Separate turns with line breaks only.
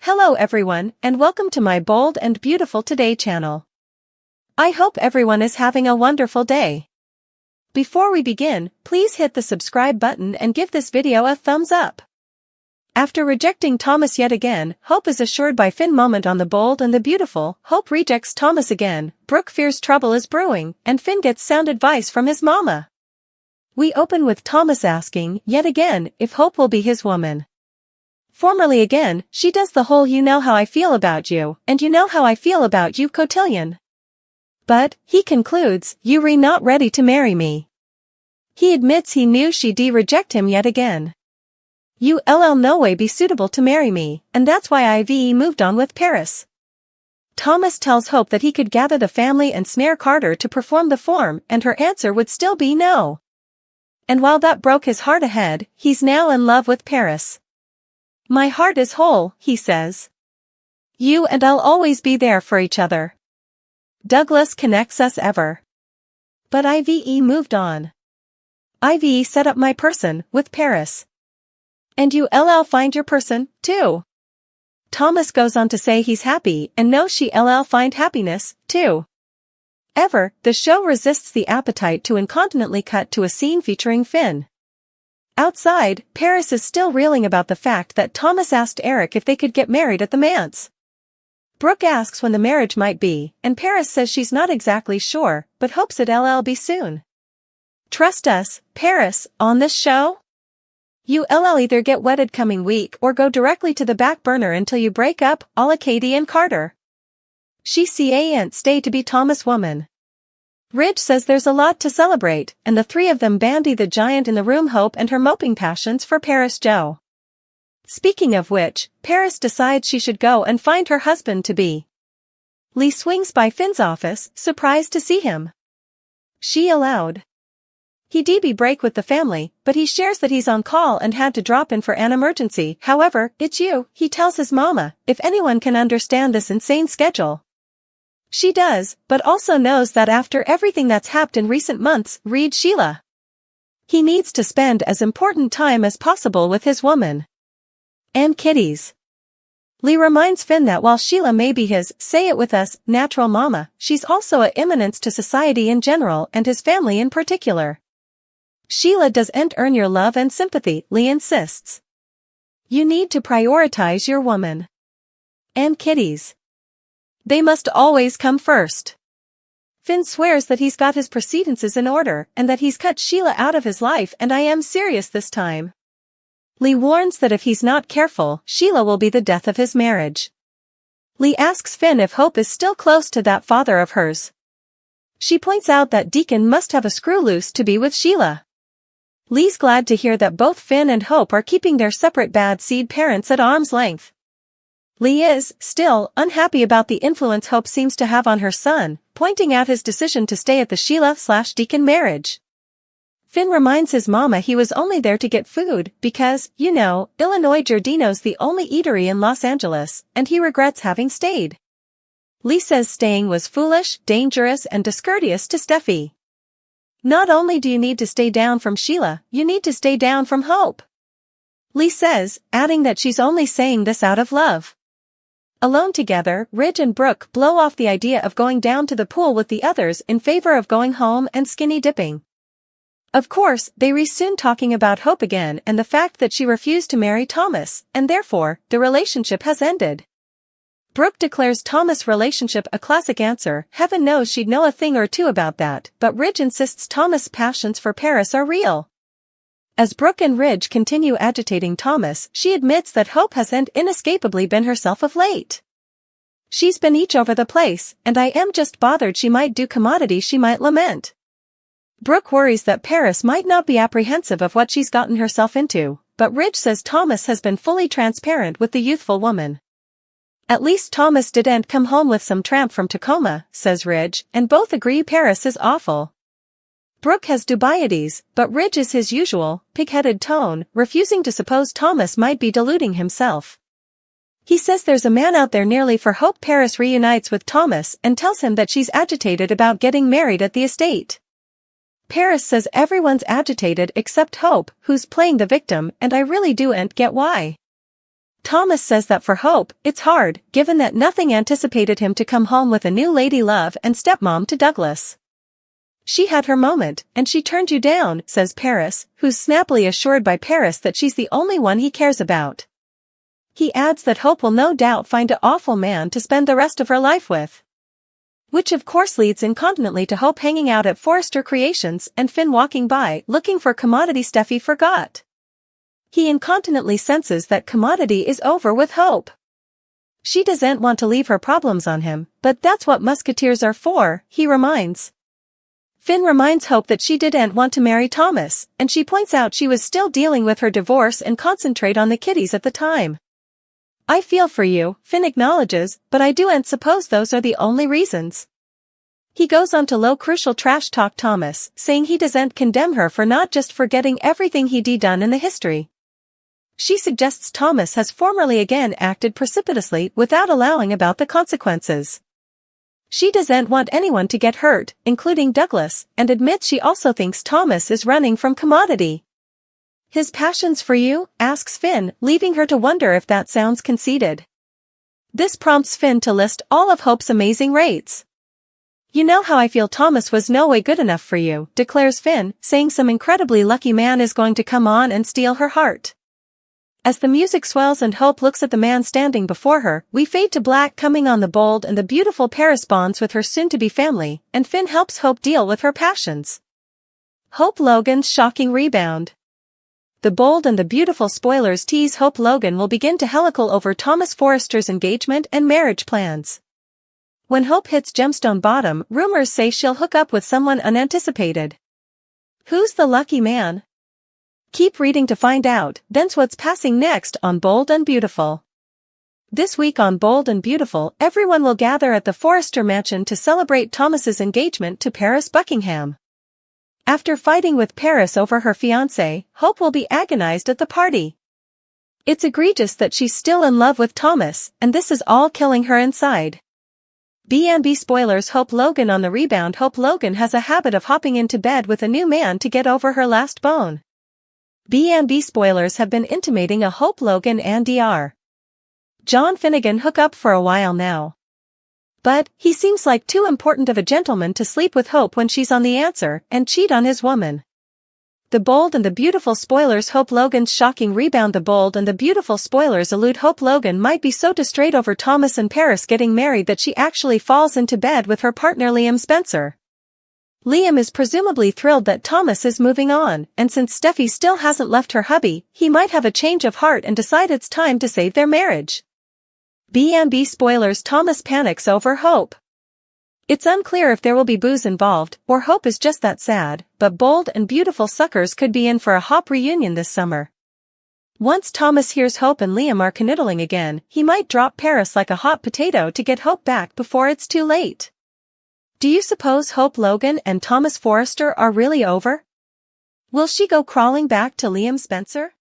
Hello everyone, and welcome to my Bold and Beautiful Today channel. I hope everyone is having a wonderful day. Before we begin, please hit the subscribe button and give this video a thumbs up. After rejecting Thomas yet again, Hope is assured by Finn. Moment on the Bold and the Beautiful. Hope rejects Thomas again, Brooke fears trouble is brewing, and Finn gets sound advice from his mama. We open with Thomas asking, yet again, if Hope will be his woman. Formerly again, she does the whole you know how I feel about you, and you know how I feel about you cotillion. But, he concludes, you re not ready to marry me. He admits he knew she'd reject him yet again. You no way be suitable to marry me, and that's why I've moved on with Paris. Thomas tells Hope that he could gather the family and snare Carter to perform the form, and her answer would still be no. And while that broke his heart ahead, he's now in love with Paris. My heart is whole, he says. You and I'll always be there for each other. Douglas connects us ever. But I've moved on. I've set up my person, with Paris. And you find your person, too. Thomas goes on to say he's happy and knows she find happiness, too. Ever, the show resists the appetite to incontinently cut to a scene featuring Finn. Outside, Paris is still reeling about the fact that Thomas asked Eric if they could get married at the manse. Brooke asks when the marriage might be, and Paris says she's not exactly sure, but hopes it'll be soon. Trust us, Paris, on this show? You'll either get wedded coming week or go directly to the back burner until you break up, a la Katie and Carter. She can't stay to be Thomas' woman. Ridge says there's a lot to celebrate, and the three of them bandy the giant in the room Hope and her moping passions for Paris Joe. Speaking of which, Paris decides she should go and find her husband-to-be. Lee swings by Finn's office, surprised to see him. She allowed. He be break with the family, but he shares that he's on call and had to drop in for an emergency. However, it's you, he tells his mama, if anyone can understand this insane schedule. She does, but also knows that after everything that's happened in recent months, read Sheila. He needs to spend as important time as possible with his woman. And kitties. Lee reminds Finn that while Sheila may be his, say it with us, natural mama, she's also a eminence to society in general and his family in particular. Sheila doesn't earn your love and sympathy, Lee insists. You need to prioritize your woman. And kitties. They must always come first. Finn swears that he's got his precedences in order and that he's cut Sheila out of his life, and I am serious this time. Lee warns that if he's not careful, Sheila will be the death of his marriage. Lee asks Finn if Hope is still close to that father of hers. She points out that Deacon must have a screw loose to be with Sheila. Lee's glad to hear that both Finn and Hope are keeping their separate bad seed parents at arm's length. Lee is, still, unhappy about the influence Hope seems to have on her son, pointing out his decision to stay at the Sheila/Deacon marriage. Finn reminds his mama he was only there to get food because, Illinois Giardino's the only eatery in Los Angeles, and he regrets having stayed. Lee says staying was foolish, dangerous, and discourteous to Steffi. Not only do you need to stay down from Sheila, you need to stay down from Hope. Lee says, adding that she's only saying this out of love. Alone together, Ridge and Brooke blow off the idea of going down to the pool with the others in favor of going home and skinny dipping. Of course, they resume talking about Hope again and the fact that she refused to marry Thomas, and therefore, the relationship has ended. Brooke declares Thomas' relationship a classic answer. Heaven knows she'd know a thing or two about that, but Ridge insists Thomas' passions for Paris are real. As Brooke and Ridge continue agitating Thomas, she admits that Hope hasn't inescapably been herself of late. She's been each over the place, and I am just bothered she might do commodity she might lament. Brooke worries that Paris might not be apprehensive of what she's gotten herself into, but Ridge says Thomas has been fully transparent with the youthful woman. At least Thomas didn't come home with some tramp from Tacoma, says Ridge, and both agree Paris is awful. Brooke has dubieties, but Ridge is his usual, pig-headed tone, refusing to suppose Thomas might be deluding himself. He says there's a man out there nearly for Hope. Paris reunites with Thomas and tells him that she's agitated about getting married at the estate. Paris says everyone's agitated except Hope, who's playing the victim, and I really don't get why. Thomas says that for Hope, it's hard, given that nothing anticipated him to come home with a new lady love and stepmom to Douglas. She had her moment, and she turned you down, says Paris, who's snappily assured by Paris that she's the only one he cares about. He adds that Hope will no doubt find an awful man to spend the rest of her life with. Which of course leads incontinently to Hope hanging out at Forrester Creations and Finn walking by looking for commodity stuff he forgot. He incontinently senses that commodity is over with Hope. She doesn't want to leave her problems on him, but that's what musketeers are for, he reminds. Finn reminds Hope that she didn't want to marry Thomas, and she points out she was still dealing with her divorce and concentrate on the kiddies at the time. I feel for you, Finn acknowledges, but I don't suppose those are the only reasons. He goes on to low crucial trash talk Thomas, saying he doesn't condemn her for not just forgetting everything he'd done in the history. She suggests Thomas has formerly again acted precipitously without allowing about the consequences. She doesn't want anyone to get hurt, including Douglas, and admits she also thinks Thomas is running from commodity. His passions for you? Asks Finn, leaving her to wonder if that sounds conceited. This prompts Finn to list all of Hope's amazing rates. You know how I feel Thomas was no way good enough for you, declares Finn, saying some incredibly lucky man is going to come on and steal her heart. As the music swells and Hope looks at the man standing before her, we fade to black coming on the bold and the beautiful Paris bonds with her soon-to-be family, and Finn helps Hope deal with her passions. Hope Logan's shocking rebound. The bold and the beautiful spoilers tease Hope Logan will begin to helical over Thomas Forrester's engagement and marriage plans. When Hope hits gemstone bottom, rumors say she'll hook up with someone unanticipated. Who's the lucky man? Keep reading to find out, then's what's passing next on Bold and Beautiful. This week on Bold and Beautiful, everyone will gather at the Forrester mansion to celebrate Thomas's engagement to Paris Buckingham. After fighting with Paris over her fiancé, Hope will be agonized at the party. It's egregious that she's still in love with Thomas, and this is all killing her inside. B&B spoilers Hope Logan on the rebound. Hope Logan has a habit of hopping into bed with a new man to get over her last bone. B&B spoilers have been intimating a Hope Logan and Dr. John Finnegan hook up for a while now. But, he seems like too important of a gentleman to sleep with Hope when she's on the answer and cheat on his woman. The Bold and the Beautiful spoilers Hope Logan's shocking rebound. The Bold and the Beautiful spoilers allude Hope Logan might be so distraught over Thomas and Paris getting married that she actually falls into bed with her partner Liam Spencer. Liam is presumably thrilled that Thomas is moving on, and since Steffi still hasn't left her hubby, he might have a change of heart and decide it's time to save their marriage. B&B spoilers Thomas panics over Hope. It's unclear if there will be booze involved, or Hope is just that sad, but Bold and Beautiful suckers could be in for a Hop reunion this summer. Once Thomas hears Hope and Liam are canoodling again, he might drop Paris like a hot potato to get Hope back before it's too late. Do you suppose Hope Logan and Thomas Forrester are really over? Will she go crawling back to Liam Spencer?